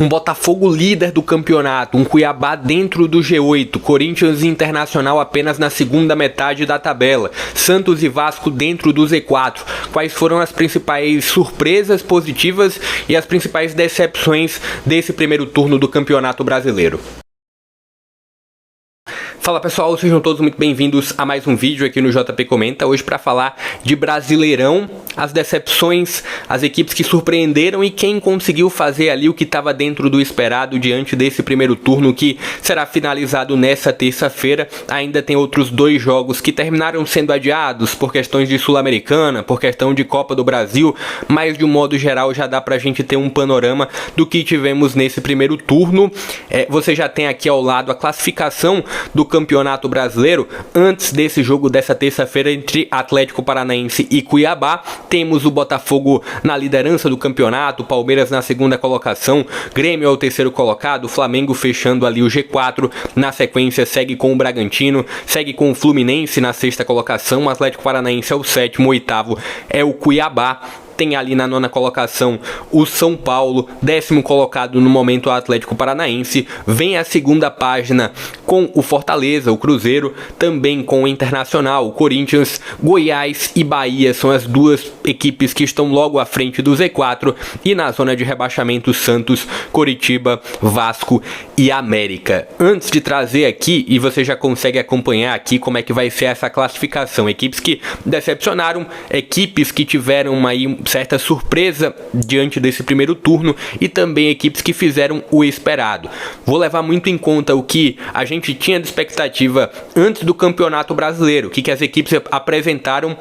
Um Botafogo líder do campeonato, um Cuiabá dentro do G8, Corinthians e Internacional apenas na segunda metade da tabela, Santos e Vasco dentro do Z4. Quais foram as principais surpresas positivas e as principais decepções desse primeiro turno do Campeonato Brasileiro? Fala pessoal, sejam todos muito bem-vindos a mais um vídeo aqui no JP Comenta, hoje para falar de Brasileirão, as decepções, as equipes que surpreenderam e quem conseguiu fazer ali o que estava dentro do esperado diante desse primeiro turno que será finalizado nessa terça-feira. Ainda tem outros dois jogos que terminaram sendo adiados por questões de Sul-Americana, por questão de Copa do Brasil, mas de um modo geral já dá pra gente ter um panorama do que tivemos nesse primeiro turno. Você já tem aqui ao lado a classificação do Campeonato Brasileiro. Antes desse jogo dessa terça-feira entre Atlético Paranaense e Cuiabá, temos o Botafogo na liderança do campeonato, Palmeiras na segunda colocação, Grêmio é o terceiro colocado, Flamengo fechando ali o G4, na sequência segue com o Bragantino, segue com o Fluminense na sexta colocação, o Atlético Paranaense é o sétimo, o oitavo é o Cuiabá. Tem ali na nona colocação o São Paulo, décimo colocado no momento o Atlético Paranaense. Vem a segunda página com o Fortaleza, o Cruzeiro, também com o Internacional, o Corinthians, Goiás e Bahia são as duas equipes que estão logo à frente do Z4. E na zona de rebaixamento Santos, Coritiba, Vasco e América. Antes de trazer aqui, e você já consegue acompanhar aqui como é que vai ser essa classificação, equipes que decepcionaram, equipes que tiveram aí certa surpresa diante desse primeiro turno e também equipes que fizeram o esperado. Vou levar muito em conta o que a gente tinha de expectativa antes do Campeonato Brasileiro, o que as equipes apresentaram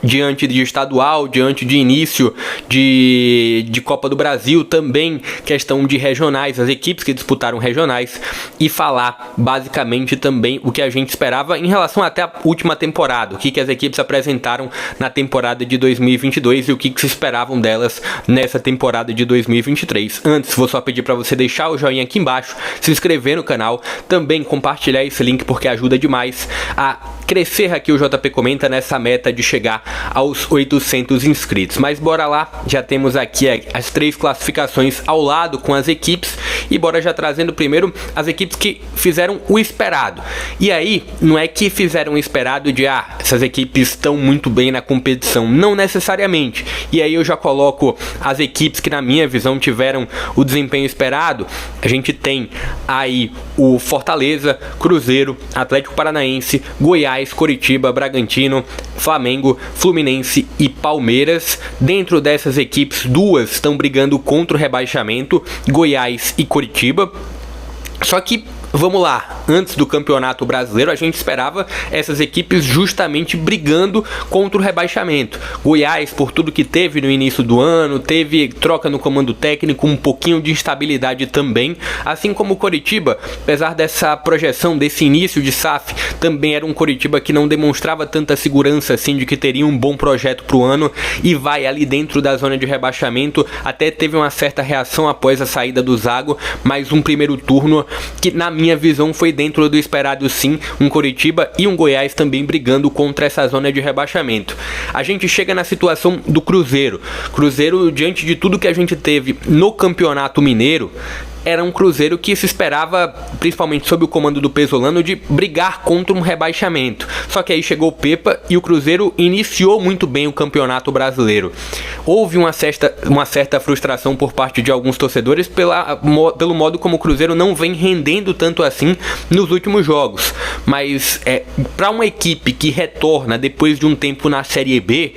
diante de estadual, diante de início de Copa do Brasil, também questão de regionais, as equipes que disputaram regionais, e falar basicamente também o que a gente esperava em relação até a última temporada, o que as equipes apresentaram na temporada de 2022 e o que se esperavam delas nessa temporada de 2023. Antes, vou só pedir para você deixar o joinha aqui embaixo, se inscrever no canal, também compartilhar esse link porque ajuda demais a crescer aqui o JP Comenta nessa meta de chegar aos 800 inscritos. Mas bora lá, já temos aqui as três classificações ao lado com as equipes e bora já trazendo primeiro as equipes que fizeram o esperado. E aí, não é que fizeram o esperado de essas equipes estão muito bem na competição, não necessariamente. E aí eu já coloco as equipes que na minha visão tiveram o desempenho esperado. A gente tem aí o Fortaleza, Cruzeiro, Atlético Paranaense, Goiás, Coritiba, Bragantino, Flamengo, Fluminense e Palmeiras. Dentro dessas equipes, duas estão brigando contra o rebaixamento, Goiás e Coritiba. Só que vamos lá, antes do Campeonato Brasileiro a gente esperava essas equipes justamente brigando contra o rebaixamento. Goiás, por tudo que teve no início do ano, teve troca no comando técnico, um pouquinho de instabilidade também, assim como o Coritiba, apesar dessa projeção, desse início de SAF, também era um Coritiba que não demonstrava tanta segurança assim de que teria um bom projeto para o ano e vai ali dentro da zona de rebaixamento. Até teve uma certa reação após a saída do Zago, mas um primeiro turno que na minha visão foi dentro do esperado sim, um Coritiba e um Goiás também brigando contra essa zona de rebaixamento. A gente chega na situação do Cruzeiro. Cruzeiro, diante de tudo que a gente teve no Campeonato Mineiro, era um Cruzeiro que se esperava, principalmente sob o comando do Pesolano, de brigar contra um rebaixamento. Só que aí chegou o Pepa e o Cruzeiro iniciou muito bem o Campeonato Brasileiro. Houve uma certa frustração por parte de alguns torcedores pelo modo como o Cruzeiro não vem rendendo tanto assim nos últimos jogos. Mas para uma equipe que retorna depois de um tempo na Série B,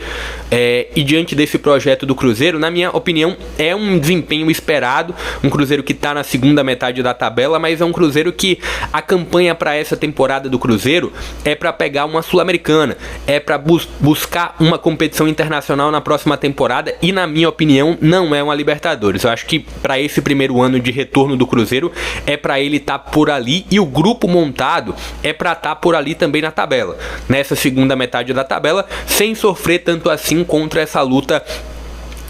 e diante desse projeto do Cruzeiro, na minha opinião, é um desempenho esperado. Um Cruzeiro que está na segunda metade da tabela, mas é um Cruzeiro que a campanha para essa temporada do Cruzeiro é para pegar uma Sul-Americana, é para buscar uma competição internacional na próxima temporada e, na minha opinião, não é uma Libertadores. Eu acho que para esse primeiro ano de retorno do Cruzeiro é para ele estar por ali e o grupo montado é para estar por ali também na tabela, nessa segunda metade da tabela, sem sofrer tanto assim contra essa luta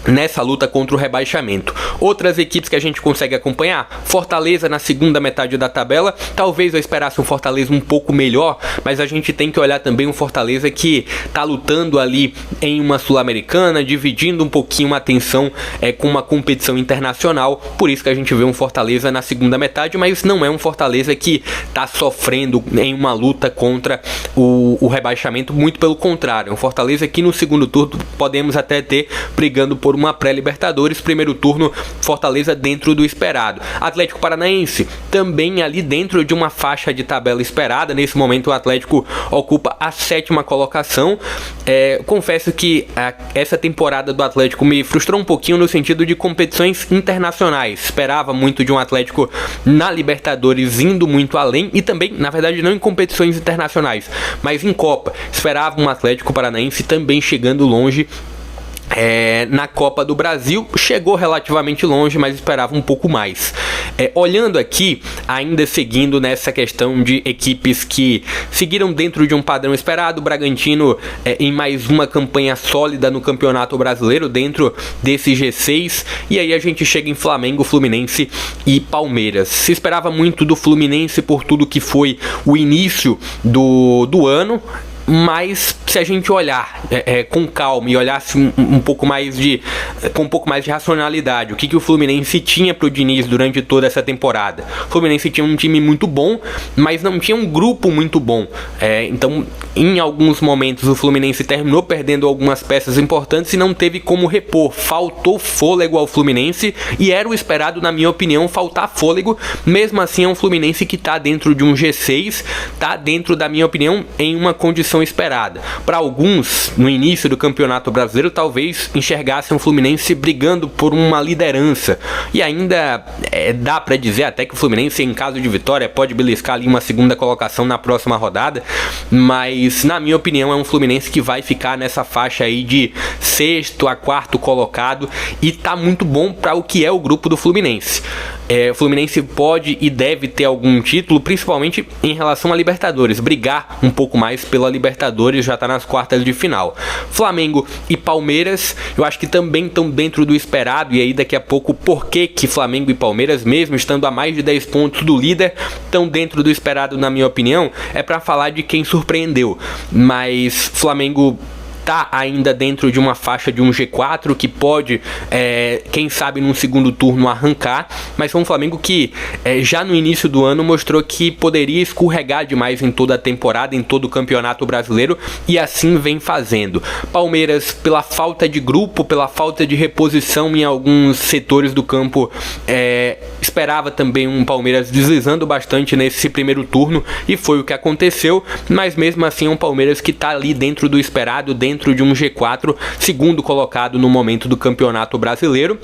nessa luta contra o rebaixamento. Outras equipes que a gente consegue acompanhar, Fortaleza na segunda metade da tabela, talvez eu esperasse um Fortaleza um pouco melhor, mas a gente tem que olhar também um Fortaleza que está lutando ali em uma Sul-Americana, dividindo um pouquinho a atenção com uma competição internacional, por isso que a gente vê um Fortaleza na segunda metade, mas não é um Fortaleza que está sofrendo em uma luta contra o rebaixamento, muito pelo contrário, é um Fortaleza que no segundo turno podemos até ter brigando por uma pré-Libertadores. Primeiro turno, Fortaleza dentro do esperado. Atlético Paranaense também ali dentro de uma faixa de tabela esperada. Nesse momento o Atlético ocupa a 7ª colocação. Confesso que essa temporada do Atlético me frustrou um pouquinho no sentido de competições internacionais. Esperava muito de um Atlético na Libertadores indo muito além, e também, na verdade, não em competições internacionais, mas em Copa. Esperava um Atlético Paranaense também chegando longe na Copa do Brasil. Chegou relativamente longe, mas esperava um pouco mais. Olhando aqui, ainda seguindo nessa questão de equipes que seguiram dentro de um padrão esperado, o Bragantino em mais uma campanha sólida no Campeonato Brasileiro, dentro desse G6, e aí a gente chega em Flamengo, Fluminense e Palmeiras. Se esperava muito do Fluminense por tudo que foi o início do ano, mas se a gente olhar com calma e olhasse com um pouco mais de racionalidade, o que o Fluminense tinha pro Diniz durante toda essa temporada? O Fluminense tinha um time muito bom, mas não tinha um grupo muito bom. Então, em alguns momentos, o Fluminense terminou perdendo algumas peças importantes e não teve como repor. Faltou fôlego ao Fluminense, e era o esperado, na minha opinião, faltar fôlego. Mesmo assim, é um Fluminense que está dentro de um G6, está dentro, da minha opinião, em uma condição esperada. Para alguns, no início do Campeonato Brasileiro, talvez enxergassem o Fluminense brigando por uma liderança, e ainda dá para dizer até que o Fluminense, em caso de vitória, pode beliscar ali uma segunda colocação na próxima rodada, mas na minha opinião é um Fluminense que vai ficar nessa faixa aí de 6º a 4º colocado, e tá muito bom para o que é o grupo do Fluminense. O Fluminense pode e deve ter algum título, principalmente em relação a Libertadores, brigar um pouco mais pela Libertadores, já está nas quartas de final. Flamengo e Palmeiras, eu acho que também estão dentro do esperado, e aí daqui a pouco por que Flamengo e Palmeiras, mesmo estando a mais de 10 pontos do líder, estão dentro do esperado, na minha opinião, é para falar de quem surpreendeu. Mas Flamengo tá ainda dentro de uma faixa de um G4 que pode, quem sabe num segundo turno arrancar, mas foi um Flamengo que já no início do ano mostrou que poderia escorregar demais em toda a temporada, em todo o Campeonato Brasileiro, e assim vem fazendo. Palmeiras, pela falta de grupo, pela falta de reposição em alguns setores do campo, esperava também um Palmeiras deslizando bastante nesse primeiro turno, e foi o que aconteceu, mas mesmo assim é um Palmeiras que tá ali dentro do esperado, dentro de um G4, segundo colocado no momento do Campeonato Brasileiro.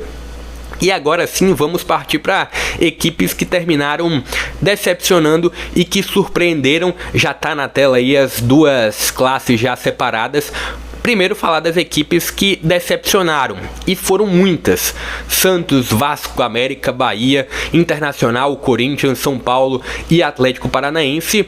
E agora sim vamos partir para equipes que terminaram decepcionando e que surpreenderam. Já tá na tela aí as duas classes já separadas. Primeiro, falar das equipes que decepcionaram, e foram muitas: Santos, Vasco, América, Bahia, Internacional, Corinthians, São Paulo e Atlético Paranaense.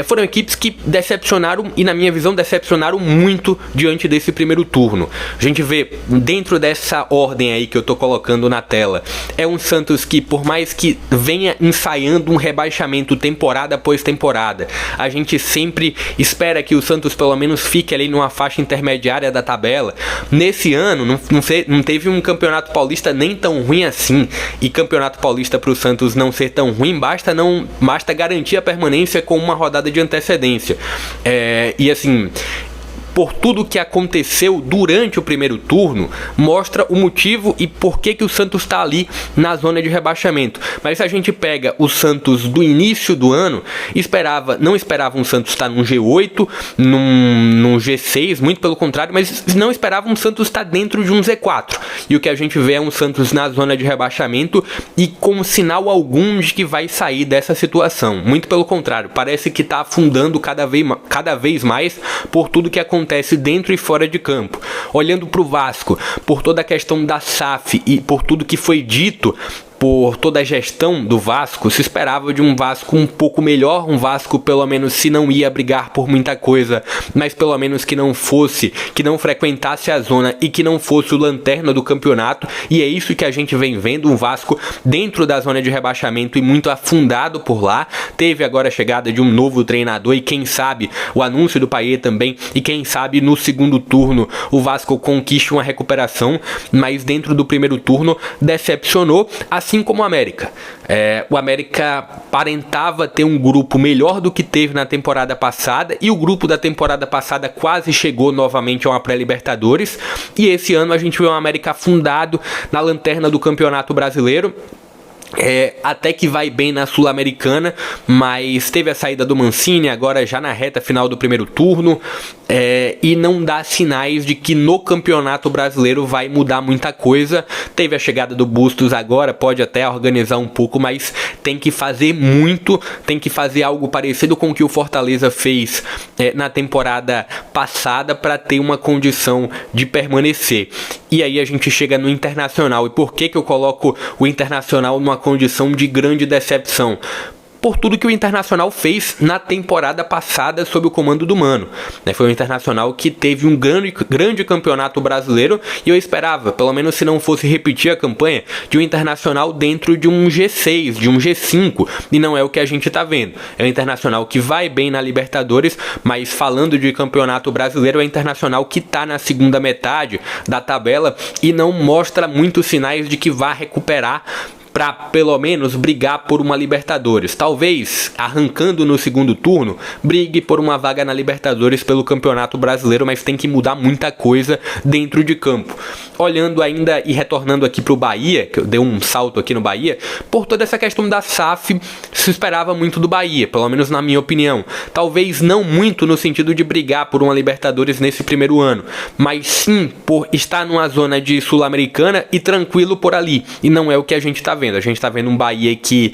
Foram equipes que decepcionaram, e na minha visão decepcionaram muito diante desse primeiro turno. A gente vê dentro dessa ordem aí que eu tô colocando na tela, é um Santos que, por mais que venha ensaiando um rebaixamento temporada após temporada, a gente sempre espera que o Santos pelo menos fique ali numa faixa intermediária da tabela. Nesse ano não teve um Campeonato Paulista nem tão ruim assim, e Campeonato Paulista para o Santos não ser tão ruim, basta garantir a permanência com uma rodada de antecedência. E assim, por tudo que aconteceu durante o primeiro turno, mostra o motivo e por que o Santos está ali na zona de rebaixamento. Mas se a gente pega o Santos do início do ano, não esperava um Santos estar num G8, num G6, muito pelo contrário, mas não esperava um Santos estar dentro de um Z4. E o que a gente vê é um Santos na zona de rebaixamento e com sinal algum de que vai sair dessa situação. Muito pelo contrário, parece que está afundando cada vez mais por tudo que acontece dentro e fora de campo. Olhando para o Vasco, por toda a questão da SAF e por tudo que foi dito, por toda a gestão do Vasco, se esperava de um Vasco um pouco melhor, um Vasco pelo menos se não ia brigar por muita coisa, mas pelo menos que não frequentasse a zona e que não fosse o lanterna do campeonato, e é isso que a gente vem vendo, um Vasco dentro da zona de rebaixamento e muito afundado por lá. Teve agora a chegada de um novo treinador e quem sabe o anúncio do Payet também, e quem sabe no segundo turno o Vasco conquiste uma recuperação, mas dentro do primeiro turno decepcionou, assim como o América. O América aparentava ter um grupo melhor do que teve na temporada passada, e o grupo da temporada passada quase chegou novamente a uma pré-Libertadores, e esse ano a gente vê o América afundado na lanterna do Campeonato Brasileiro. Até que vai bem na Sul-Americana, mas teve a saída do Mancini agora já na reta final do primeiro turno, e não dá sinais de que no Campeonato Brasileiro vai mudar muita coisa. Teve a chegada do Bustos agora, pode até organizar um pouco, mas tem que fazer muito, tem que fazer algo parecido com o que o Fortaleza fez na temporada passada para ter uma condição de permanecer. E aí a gente chega no Internacional. E por que eu coloco o Internacional numa condição de grande decepção? Por tudo que o Internacional fez na temporada passada sob o comando do Mano. Foi um Internacional que teve um grande campeonato brasileiro, e eu esperava, pelo menos se não fosse repetir a campanha, de um Internacional dentro de um G6, de um G5, e não é o que a gente está vendo. É um Internacional que vai bem na Libertadores, mas falando de campeonato brasileiro, é um Internacional que está na segunda metade da tabela e não mostra muitos sinais de que vai recuperar para pelo menos brigar por uma Libertadores. Talvez, arrancando no segundo turno, brigue por uma vaga na Libertadores pelo Campeonato Brasileiro, mas tem que mudar muita coisa dentro de campo. Olhando ainda e retornando aqui para o Bahia, que eu dei um salto aqui no Bahia, por toda essa questão da SAF, se esperava muito do Bahia, pelo menos na minha opinião. Talvez não muito no sentido de brigar por uma Libertadores nesse primeiro ano, mas sim por estar numa zona de Sul-Americana e tranquilo por ali, e não é o que a gente está vendo. A gente está vendo um Bahia que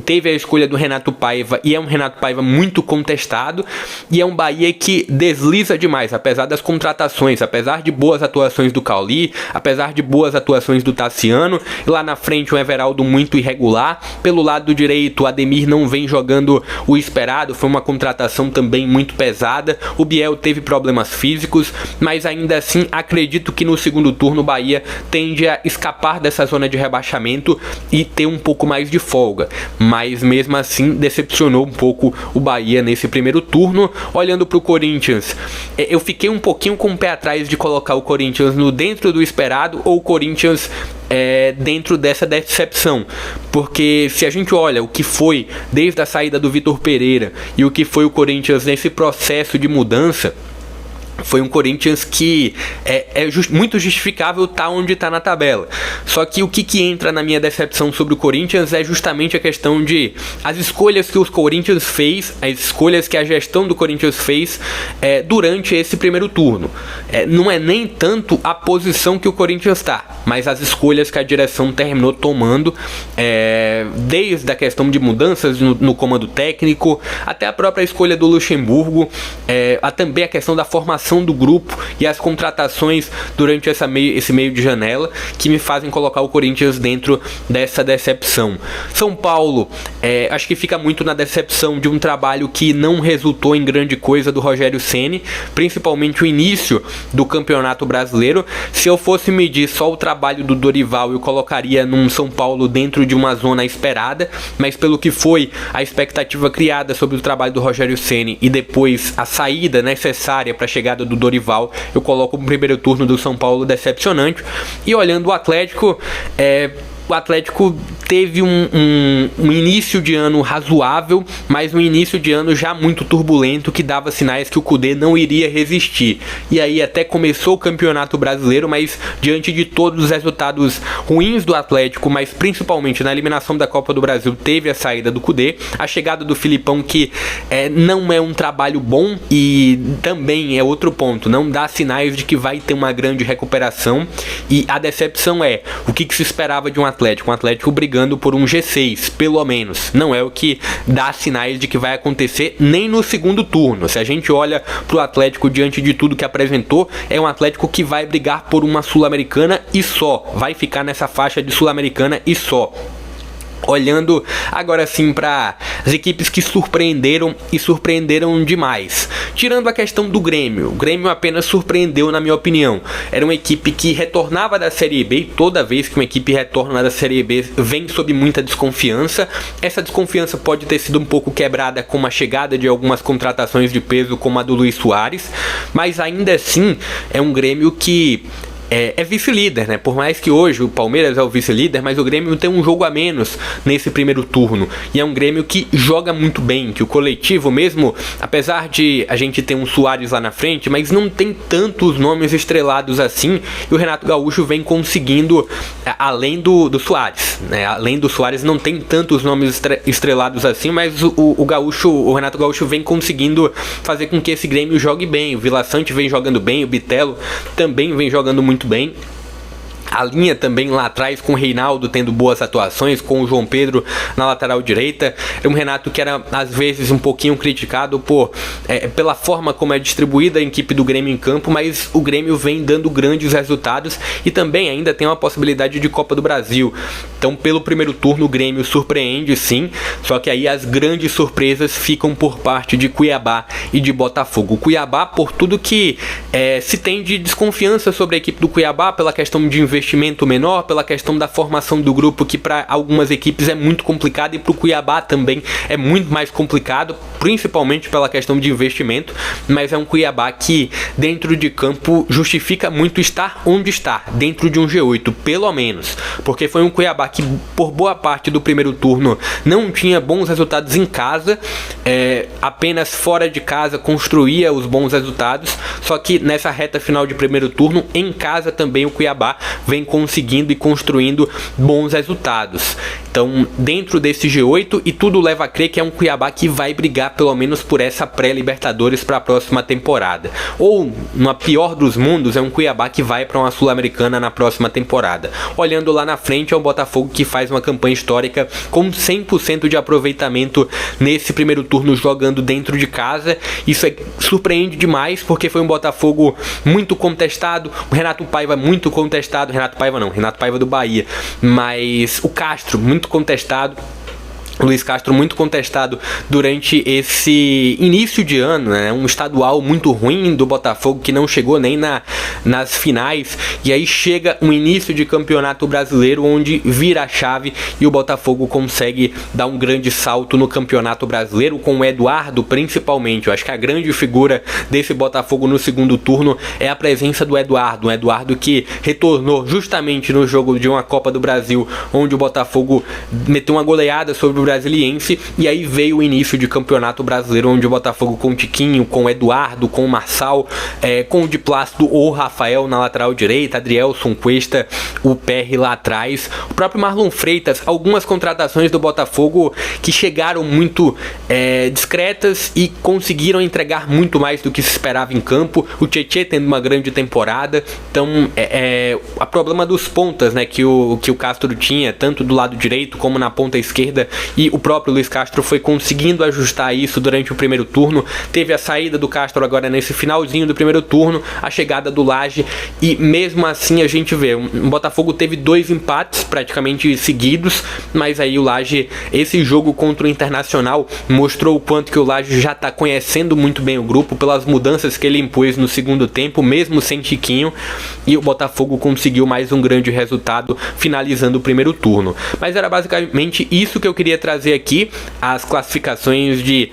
teve a escolha do Renato Paiva, e é um Renato Paiva muito contestado, e é um Bahia que desliza demais, apesar das contratações, apesar de boas atuações do Cauli, apesar de boas atuações do Tassiano. Lá na frente um Everaldo muito irregular, pelo lado direito o Ademir não vem jogando o esperado, foi uma contratação também muito pesada, o Biel teve problemas físicos, mas ainda assim acredito que no segundo turno o Bahia tende a escapar dessa zona de rebaixamento e ter um pouco mais de folga. Mas mesmo assim decepcionou um pouco o Bahia nesse primeiro turno. Olhando para o Corinthians, eu fiquei um pouquinho com o pé atrás de colocar o Corinthians no dentro do esperado ou o Corinthians dentro dessa decepção, porque se a gente olha o que foi desde a saída do Vitor Pereira e o que foi o Corinthians nesse processo de mudança, foi um Corinthians que muito justificável estar onde está na tabela. Só que o que entra na minha decepção sobre o Corinthians é justamente a questão de as escolhas que o Corinthians fez, as escolhas que a gestão do Corinthians fez durante esse primeiro turno. Não é nem tanto a posição que o Corinthians está, mas as escolhas que a direção terminou tomando, desde a questão de mudanças no comando técnico, até a própria escolha do Luxemburgo, também a questão da formação do grupo e as contratações durante esse meio de janela, que me fazem colocar o Corinthians dentro dessa decepção. São Paulo, acho que fica muito na decepção de um trabalho que não resultou em grande coisa do Rogério Ceni, principalmente o início do Campeonato Brasileiro. Se eu fosse medir só o trabalho do Dorival, eu colocaria num São Paulo dentro de uma zona esperada, mas pelo que foi a expectativa criada sobre o trabalho do Rogério Ceni e depois a saída necessária para a chegada do Dorival, eu coloco o primeiro turno do São Paulo decepcionante. E olhando o Atlético, o Atlético teve um início de ano razoável, mas um início de ano já muito turbulento, que dava sinais que o Kudê não iria resistir. E aí até começou o Campeonato Brasileiro, mas diante de todos os resultados ruins do Atlético, mas principalmente na eliminação da Copa do Brasil, teve a saída do Kudê, a chegada do Filipão, que não é um trabalho bom, e também é outro ponto, não dá sinais de que vai ter uma grande recuperação. E a decepção o que se esperava de um Atlético brigando brigando por um G6, pelo menos. Não é o que dá sinais de que vai acontecer nem no segundo turno. Se a gente olha pro Atlético diante de tudo que apresentou, é um Atlético que vai brigar por uma Sul-Americana e só. Vai ficar nessa faixa de Sul-Americana e só. Olhando agora sim para as equipes que surpreenderam e surpreenderam demais. Tirando a questão do Grêmio, o Grêmio apenas surpreendeu, na minha opinião. Era uma equipe que retornava da Série B, e toda vez que uma equipe retorna da Série B vem sob muita desconfiança. Essa desconfiança pode ter sido um pouco quebrada com a chegada de algumas contratações de peso como a do Luis Soares, mas ainda assim é um Grêmio que é vice-líder, né? Por mais que hoje o Palmeiras é o vice-líder, mas o Grêmio tem um jogo a menos nesse primeiro turno. E é um Grêmio que joga muito bem, que o coletivo mesmo, apesar de a gente ter um Soares lá na frente, mas não tem tantos nomes estrelados assim. E o Renato Gaúcho vem conseguindo, além do Soares, né? Além do Soares não tem tantos nomes estrelados assim, mas o Renato Gaúcho vem conseguindo fazer com que esse Grêmio jogue bem. O Vila Sante vem jogando bem, o Bitelo também vem jogando muito bem. A linha também lá atrás com o Reinaldo tendo boas atuações, com o João Pedro na lateral direita. É um Renato que era às vezes um pouquinho criticado pela forma como é distribuída a equipe do Grêmio em campo, mas o Grêmio vem dando grandes resultados e também ainda tem uma possibilidade de Copa do Brasil. Então pelo primeiro turno o Grêmio surpreende sim, só que aí as grandes surpresas ficam por parte de Cuiabá e de Botafogo. O Cuiabá, por tudo que se tem de desconfiança sobre a equipe do Cuiabá, pela questão de investimento menor, pela questão da formação do grupo, que para algumas equipes é muito complicado e para o Cuiabá também é muito mais complicado, principalmente pela questão de investimento, mas é um Cuiabá que dentro de campo justifica muito estar onde está, dentro de um G8, pelo menos, porque foi um Cuiabá que por boa parte do primeiro turno não tinha bons resultados em casa, apenas fora de casa construía os bons resultados, só que nessa reta final de primeiro turno, em casa também o Cuiabá vem conseguindo e construindo bons resultados. Então, dentro desse G8, e tudo leva a crer que é um Cuiabá que vai brigar pelo menos por essa pré-Libertadores para a próxima temporada. Ou, na pior dos mundos, é um Cuiabá que vai para uma Sul-Americana na próxima temporada. Olhando lá na frente, é um Botafogo que faz uma campanha histórica com 100% de aproveitamento nesse primeiro turno jogando dentro de casa. Isso surpreende demais, porque foi um Botafogo muito contestado, o Renato Paiva muito contestado, Renato Paiva do Bahia, mas o Castro muito contestado, Luiz Castro muito contestado durante esse início de ano, né? Um estadual muito ruim do Botafogo que não chegou nem nas finais, e aí chega um início de campeonato brasileiro onde vira a chave e o Botafogo consegue dar um grande salto no campeonato brasileiro, com o Eduardo principalmente. Eu acho que a grande figura desse Botafogo no segundo turno é a presença do Eduardo, um Eduardo que retornou justamente no jogo de uma Copa do Brasil, onde o Botafogo meteu uma goleada sobre o Brasiliense, e aí veio o início de campeonato brasileiro, onde o Botafogo com o Tiquinho, com o Eduardo, com o Marçal, com o Di Plácido ou Rafael na lateral direita, Adrielson, Cuesta, o PR lá atrás, o próprio Marlon Freitas, algumas contratações do Botafogo que chegaram muito discretas e conseguiram entregar muito mais do que se esperava em campo. O Tietê tendo uma grande temporada. Então a problema dos pontas, né, que o Castro tinha, tanto do lado direito como na ponta esquerda, e o próprio Luiz Castro foi conseguindo ajustar isso durante o primeiro turno. Teve a saída do Castro agora nesse finalzinho do primeiro turno, a chegada do Lage, e mesmo assim a gente vê, o Botafogo teve 2 empates praticamente seguidos, mas aí o Lage, esse jogo contra o Internacional, mostrou o quanto que o Lage já está conhecendo muito bem o grupo, pelas mudanças que ele impôs no segundo tempo, mesmo sem Tiquinho, e o Botafogo conseguiu mais um grande resultado, finalizando o primeiro turno. Mas era basicamente isso que eu queria trazer aqui, as classificações de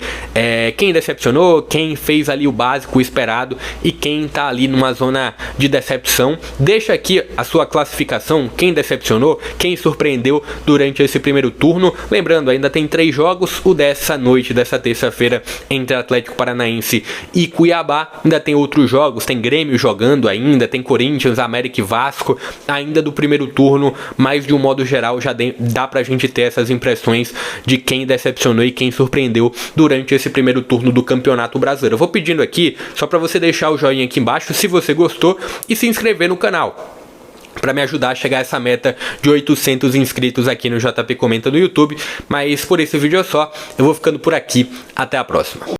quem decepcionou, quem fez ali o básico, o esperado, e quem tá ali numa zona de decepção. Deixa aqui a sua classificação, quem decepcionou, quem surpreendeu durante esse primeiro turno. Lembrando, ainda tem 3 jogos, o dessa noite, dessa terça-feira, entre Atlético Paranaense e Cuiabá. Ainda tem outros jogos, tem Grêmio jogando ainda, tem Corinthians, América e Vasco, ainda do primeiro turno, mas de um modo geral já dá pra gente ter essas impressões de quem decepcionou e quem surpreendeu durante esse primeiro turno do Campeonato Brasileiro. Eu vou pedindo aqui, só para você deixar o joinha aqui embaixo se você gostou e se inscrever no canal. para me ajudar a chegar a essa meta de 800 inscritos aqui no JP Comenta no YouTube. Mas por esse vídeo é só, eu vou ficando por aqui, até a próxima.